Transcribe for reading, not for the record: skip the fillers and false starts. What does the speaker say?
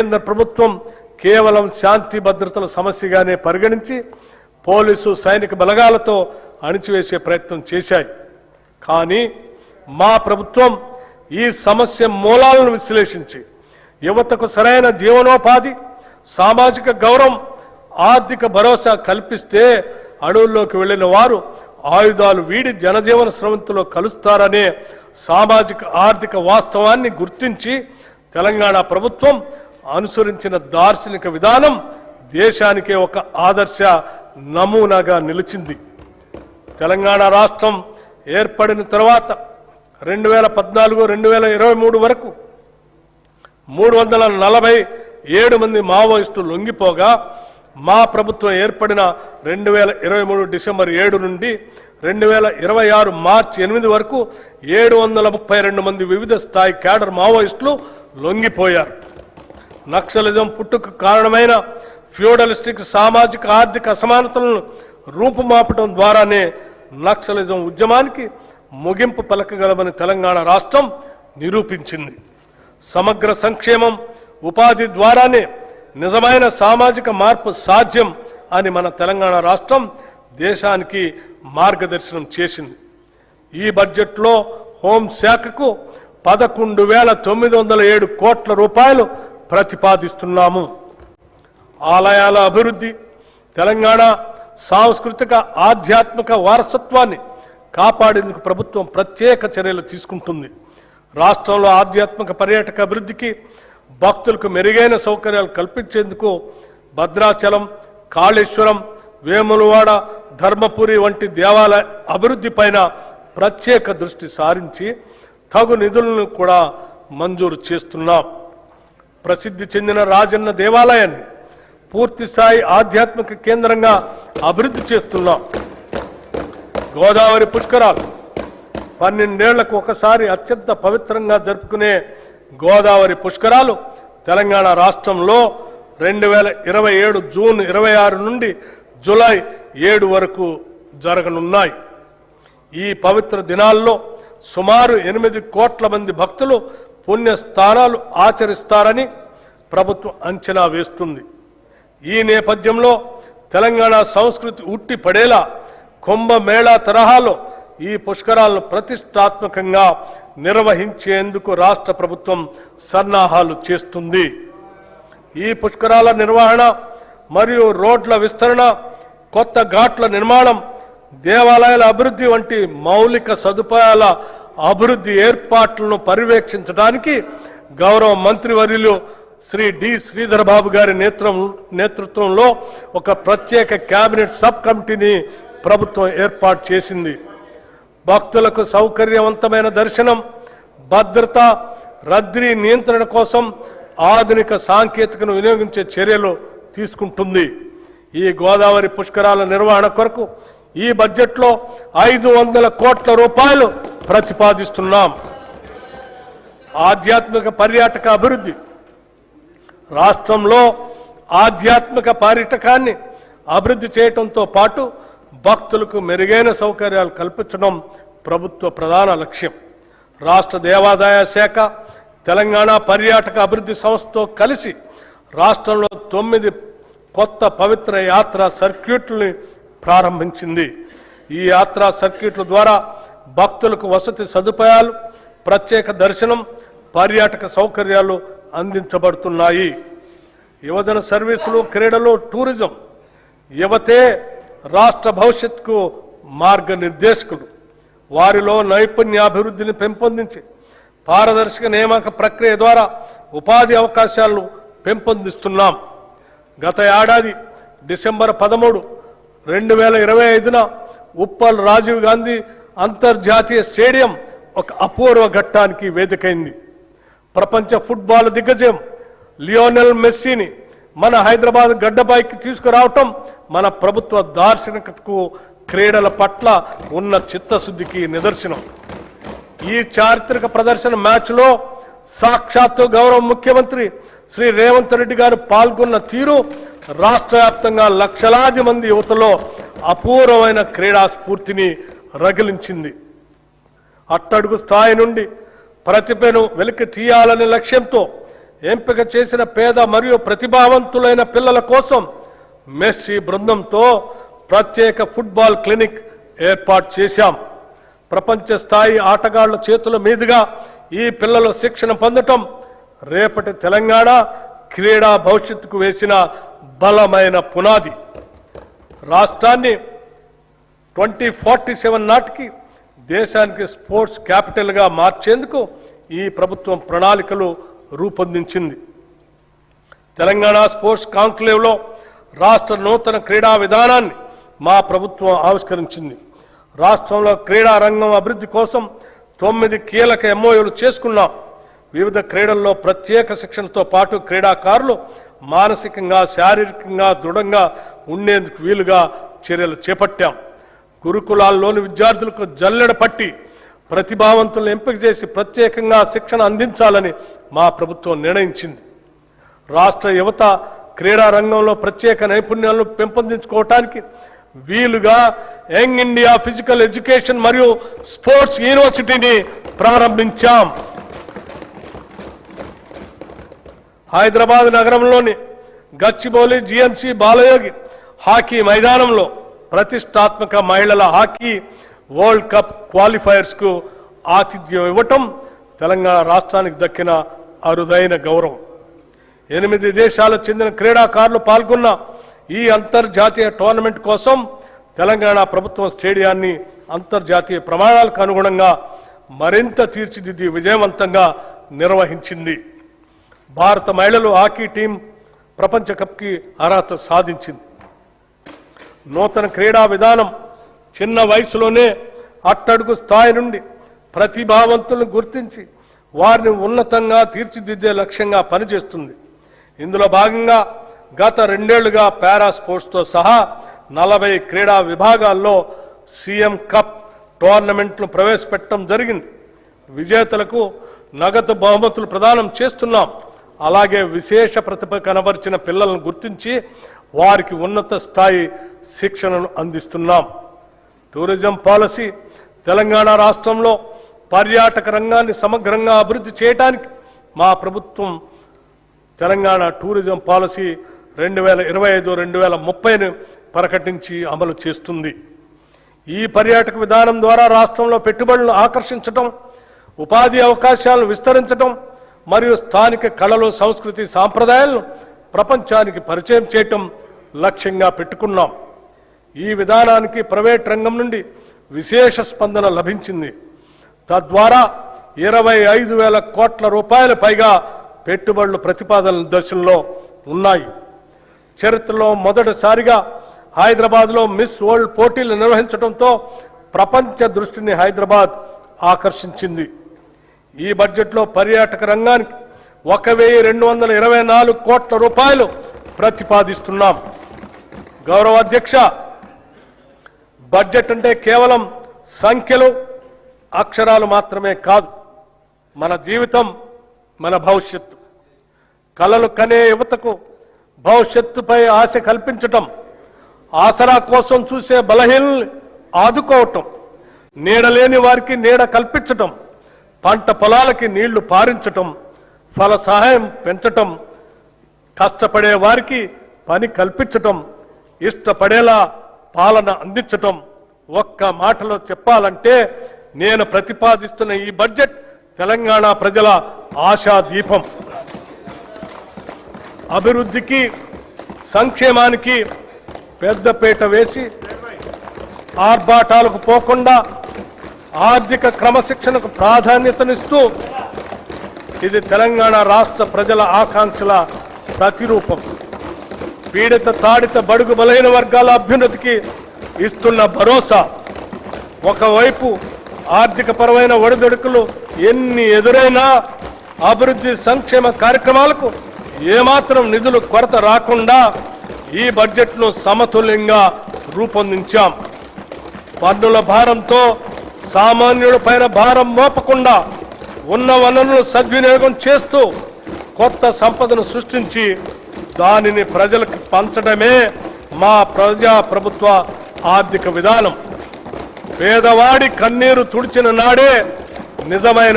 కేంద్ర ప్రభుత్వం కేవలం శాంతి భద్రతల సమస్యగానే పరిగణించి పోలీసు సైనిక బలగాలతో అణిచివేసే ప్రయత్నం చేశాయి. కానీ మా ప్రభుత్వం ఈ సమస్య మూలాలను విశ్లేషించి యువతకు సరైన జీవనోపాధి, సామాజిక గౌరవం, ఆర్థిక భరోసా కల్పిస్తే అడవుల్లోకి వెళ్లిన వారు ఆయుధాలు వీడి జనజీవన స్రవంతిలో కలుస్తారనే సామాజిక ఆర్థిక వాస్తవాన్ని గుర్తించి తెలంగాణ ప్రభుత్వం అనుసరించిన దార్శనిక విధానం దేశానికే ఒక ఆదర్శ నమూనాగా నిలిచింది. తెలంగాణ రాష్ట్రం ఏర్పడిన తర్వాత 2014-2023 వరకు 347 మంది మావోయిస్టులు లొంగిపోగా మా ప్రభుత్వం ఏర్పడిన 2023 డిసెంబర్ 7 నుండి 2026 మార్చి 8 వరకు 732 మంది వివిధ స్థాయి క్యాడర్ మావోయిస్టులు లొంగిపోయారు. నక్సలిజం పుట్టుకు కారణమైన ఫ్యూడలిస్టిక్ సామాజిక ఆర్థిక అసమానతలను రూపుమాపటం ద్వారానే నక్సలిజం ఉద్యమానికి ముగింపు పలకగలమని తెలంగాణ రాష్ట్రం నిరూపించింది. సమగ్ర సంక్షేమం, ఉపాధి ద్వారానే నిజమైన సామాజిక మార్పు సాధ్యం అని మన తెలంగాణ రాష్ట్రం దేశానికి మార్గదర్శనం చేసింది. ఈ బడ్జెట్లో హోంశాఖకు 11,907 కోట్ల రూపాయలు ప్రతిపాదిస్తున్నాము. ఆలయాల అభివృద్ధి, తెలంగాణ సాంస్కృతిక ఆధ్యాత్మిక వారసత్వాన్ని కాపాడేందుకు ప్రభుత్వం ప్రత్యేక చర్యలు తీసుకుంటుంది. రాష్ట్రంలో ఆధ్యాత్మిక పర్యాటక అభివృద్ధికి, భక్తులకు మెరుగైన సౌకర్యాలు కల్పించేందుకు భద్రాచలం, కాళేశ్వరం, వేములవాడ, ధర్మపురి వంటి దేవాలయ అభివృద్ధి పైన ప్రత్యేక దృష్టి సారించి తగు నిధులను కూడా మంజూరు చేస్తున్నాం. ప్రసిద్ధి చెందిన రాజన్న దేవాలయాన్ని పూర్తి స్థాయి ఆధ్యాత్మిక కేంద్రంగా అభివృద్ధి చేస్తున్నాం. గోదావరి పుష్కరాలు 12 ఏళ్లకు ఒకసారి అత్యంత పవిత్రంగా జరుపుకునే గోదావరి పుష్కరాలు తెలంగాణ రాష్ట్రంలో 2027 జూన్ 26 నుండి జూలై 7 వరకు జరగనున్నాయి. ఈ పవిత్ర దినాల్లో సుమారు 8 కోట్ల మంది భక్తులు పుణ్యస్థానాలు ఆచరిస్తారని ప్రభుత్వం అంచనా వేస్తుంది. ఈ నేపథ్యంలో తెలంగాణ సంస్కృతి ఉట్టి పడేలా కుంభమేళా తరహాలో ఈ పుష్కరాలను ప్రతిష్టాత్మకంగా నిర్వహించేందుకు రాష్ట్ర ప్రభుత్వం సన్నాహాలు చేస్తుంది. ఈ పుష్కరాల నిర్వహణ మరియు రోడ్ల విస్తరణ, కొత్త ఘాట్ల నిర్మాణం, దేవాలయాల అభివృద్ధి వంటి మౌలిక సదుపాయాల అభివృద్ధి ఏర్పాట్లను పర్యవేక్షించడానికి గౌరవ మంత్రివర్యులు శ్రీ డి శ్రీధర్ బాబు గారి నేతృత్వంలో ఒక ప్రత్యేక కేబినెట్ సబ్ కమిటీని ప్రభుత్వం ఏర్పాటు చేసింది. భక్తులకు సౌకర్యవంతమైన దర్శనం, భద్రత, రద్దీ నియంత్రణ కోసం ఆధునిక సాంకేతికను వినియోగించే చర్యలు తీసుకుంటుంది. ఈ గోదావరి పుష్కరాల నిర్వహణ కొరకు ఈ బడ్జెట్లో 500 కోట్ల రూపాయలు ప్రతిపాదిస్తున్నాం. ఆధ్యాత్మిక పర్యాటక అభివృద్ధి, రాష్ట్రంలో ఆధ్యాత్మిక పర్యాటకాన్ని అభివృద్ధి చేయడంతో పాటు భక్తులకు మెరుగైన సౌకర్యాలు కల్పించడం ప్రభుత్వ ప్రధాన లక్ష్యం. రాష్ట్ర దేవాదాయ శాఖ తెలంగాణ పర్యాటక అభివృద్ధి సంస్థతో కలిసి రాష్ట్రంలో 9 కొత్త పవిత్ర యాత్రా సర్క్యూట్లని ప్రారంభించింది. ఈ యాత్రా సర్క్యూట్ల ద్వారా భక్తులకు వసతి సదుపాయాలు, ప్రత్యేక దర్శనం, పర్యాటక సౌకర్యాలు అందించబడుతున్నాయి. యువజన సర్వీసులు, క్రీడలు, టూరిజం, యువతే రాష్ట్ర భవిష్యత్తుకు మార్గనిర్దేశకులు. వారిలో నైపుణ్యాభివృద్ధిని పెంపొందించి పారదర్శక నియామక ప్రక్రియ ద్వారా ఉపాధి అవకాశాలను పెంపొందిస్తున్నాం. గత ఏడాది డిసెంబర్ 13, 2025న ఉప్పల్ రాజీవ్ గాంధీ అంతర్జాతీయ స్టేడియం ఒక అపూర్వ ఘట్టానికి వేదికైంది. ప్రపంచ ఫుట్బాల్ దిగ్గజం లియోనెల్ మెస్సీని మన హైదరాబాద్ గడ్డపైకి తీసుకురావటం మన ప్రభుత్వ దార్శనికతకు, క్రీడల పట్ల ఉన్న చిత్తశుద్ధికి నిదర్శనం. ఈ చారిత్రక ప్రదర్శన మ్యాచ్లో సాక్షాత్తు గౌరవ ముఖ్యమంత్రి శ్రీ రేవంత్ రెడ్డి గారు పాల్గొన్న తీరు రాష్ట్ర వ్యాప్తంగా లక్షలాది మంది యువతలో అపూర్వమైన క్రీడా స్ఫూర్తిని రగిలించింది. అట్టడుగు స్థాయి నుండి ప్రతిభను వెలికి తీయాలనే లక్ష్యంతో ఎంపిక చేసిన పేద మరియు ప్రతిభావంతులైన పిల్లల కోసం మెస్సీ బృందంతో ప్రత్యేక ఫుట్బాల్ క్లినిక్ ఏర్పాటు చేశాం. ప్రపంచ స్థాయి ఆటగాళ్ల చేతుల మీదుగా ఈ పిల్లలు శిక్షణ పొందటం రేపటి తెలంగాణ క్రీడా భవిష్యత్తుకు వేసిన బలమైన పునాది. రాష్ట్రాన్ని 2047 నాటికి దేశానికి స్పోర్ట్స్ క్యాపిటల్గా మార్చేందుకు ఈ ప్రభుత్వం ప్రణాళికలు రూపొందించింది. తెలంగాణ స్పోర్ట్స్ కాంక్లేవ్లో రాష్ట్ర నూతన క్రీడా విధానాన్ని మా ప్రభుత్వం ఆవిష్కరించింది. రాష్ట్రంలో క్రీడా రంగం అభివృద్ధి కోసం 9 కీలక ఎంఓయూలు చేసుకున్నాం. వివిధ క్రీడల్లో ప్రత్యేక శిక్షణతో పాటు క్రీడాకారులు మానసికంగా శారీరకంగా దృఢంగా ఉండేందుకు వీలుగా చర్యలు చేపట్టాం. గురుకులాల్లోని విద్యార్థులకు జల్లెడ పట్టి ప్రతిభావంతులను ఎంపిక చేసి ప్రత్యేకంగా శిక్షణ అందించాలని మా ప్రభుత్వం నిర్ణయించింది. రాష్ట్ర యువత క్రీడా రంగంలో ప్రత్యేక నైపుణ్యాలను పెంపొందించుకోవటానికి వీలుగా యంగ్ ఇండియా ఫిజికల్ ఎడ్యుకేషన్ మరియు స్పోర్ట్స్ యూనివర్సిటీని ప్రారంభించాం. హైదరాబాద్ నగరంలోని గచ్చిబౌలి జిఎంసి బాలయోగి హాకీ మైదానంలో ప్రతిష్టాత్మక మహిళల హాకీ వరల్డ్ కప్ క్వాలిఫైయర్స్ కు ఆతిథ్యం ఇవ్వటం తెలంగాణ రాష్ట్రానికి దక్కిన అరుదైన గౌరవం. 8 దేశాలకు చెందిన క్రీడాకారులు పాల్గొన్న ఈ అంతర్జాతీయ టోర్నమెంట్ కోసం తెలంగాణ ప్రభుత్వం స్టేడియాన్ని అంతర్జాతీయ ప్రమాణాలకు అనుగుణంగా మరింత తీర్చిదిద్ది విజయవంతంగా నిర్వహించింది. భారత మహిళలు హాకీ టీం ప్రపంచ కప్కి అర్హత సాధించింది. నూతన క్రీడా విధానం చిన్న వయసులోనే అట్టడుగు స్థాయి నుండి ప్రతిభావంతులను గుర్తించి వారిని ఉన్నతంగా తీర్చిదిద్దే లక్ష్యంగా పనిచేస్తుంది. ఇందులో భాగంగా గత 2 ఏళ్లుగా పారా స్పోర్ట్స్తో సహా 40 క్రీడా విభాగాల్లో సీఎం కప్ టోర్నమెంట్లు ప్రవేశపెట్టడం జరిగింది. విజేతలకు నగదు బహుమతులు ప్రదానం చేస్తున్నాం. అలాగే విశేష ప్రతిభ కనబరిచిన పిల్లలను గుర్తించి వారికి ఉన్నత స్థాయి శిక్షణను అందిస్తున్నాం. టూరిజం పాలసీ తెలంగాణ రాష్ట్రంలో పర్యాటక రంగాన్ని సమగ్రంగా అభివృద్ధి చేయడానికి మా ప్రభుత్వం తెలంగాణ టూరిజం పాలసీ 2025-2030ను ప్రకటించి అమలు చేస్తుంది. ఈ పర్యాటక విధానం ద్వారా రాష్ట్రంలో పెట్టుబడులను ఆకర్షించడం, ఉపాధి అవకాశాలను విస్తరించడం మరియు స్థానిక కళలు సంస్కృతి సాంప్రదాయాలను ప్రపంచానికి పరిచయం చేయటం లక్ష్యంగా పెట్టుకున్నాం. ఈ విధానానికి ప్రైవేట్ రంగం నుండి విశేష స్పందన లభించింది. తద్వారా 25,000 కోట్ల రూపాయల పైగా పెట్టుబడులు ప్రతిపాదనల దశల్లో ఉన్నాయి. చరిత్రలో మొదటిసారిగా హైదరాబాద్లో మిస్ వరల్డ్ పోటీలు నిర్వహించడంతో ప్రపంచ దృష్టిని హైదరాబాద్ ఆకర్షించింది. ఈ బడ్జెట్లో పర్యాటక రంగానికి 1,224 కోట్ల రూపాయలు ప్రతిపాదిస్తున్నాం. గౌరవ అధ్యక్ష, బడ్జెట్ అంటే కేవలం సంఖ్యలు అక్షరాలు మాత్రమే కాదు. మన జీవితం, మన భవిష్యత్తు. కలలు కనే యువతకు భవిష్యత్తుపై ఆశ కల్పించటం, ఆసరా కోసం చూసే బలహీనల్ని ఆదుకోవటం, నీడలేని వారికి నీడ కల్పించటం, పంట పొలాలకి నీళ్లు పారించటం, ఫల సహాయం పెంచటం, కష్టపడే వారికి పని కల్పించటం, ఇష్టపడేలా పాలన అందించటం. ఒక్క మాటలో చెప్పాలంటే నేను ప్రతిపాదిస్తున్న ఈ బడ్జెట్ తెలంగాణ ప్రజల ఆశా దీపం. అభివృద్ధికి, సంక్షేమానికి పెద్దపీట వేసి ఆర్భాటాలకు పోకుండా ఆర్థిక క్రమశిక్షణకు ప్రాధాన్యతనిస్తూ ఇది తెలంగాణ రాష్ట్ర ప్రజల ఆకాంక్షల ప్రతిరూపం. పీడిత తాడిత బడుగు బలైన వర్గాల అభ్యున్నతికి ఇస్తున్న భరోసా. ఒకవైపు ఆర్థిక పరమైన ఒడిదుడుకులు ఎన్ని ఎదురైనా అభివృద్ధి సంక్షేమ కార్యక్రమాలకు ఏమాత్రం నిధులు కొరత రాకుండా ఈ బడ్జెట్ను సమతుల్యంగా రూపొందించాం. పన్నుల భారంతో సామాన్యులపైన భారం మోపకుండా ఉన్న వనరులను సద్వినియోగం చేస్తూ కొత్త సంపదను సృష్టించి దానిని ప్రజలకు పంచడమే మా ప్రజా ప్రభుత్వ ఆర్థిక విధానం. పేదవాడి కన్నీరు తుడిచిన నాడే నిజమైన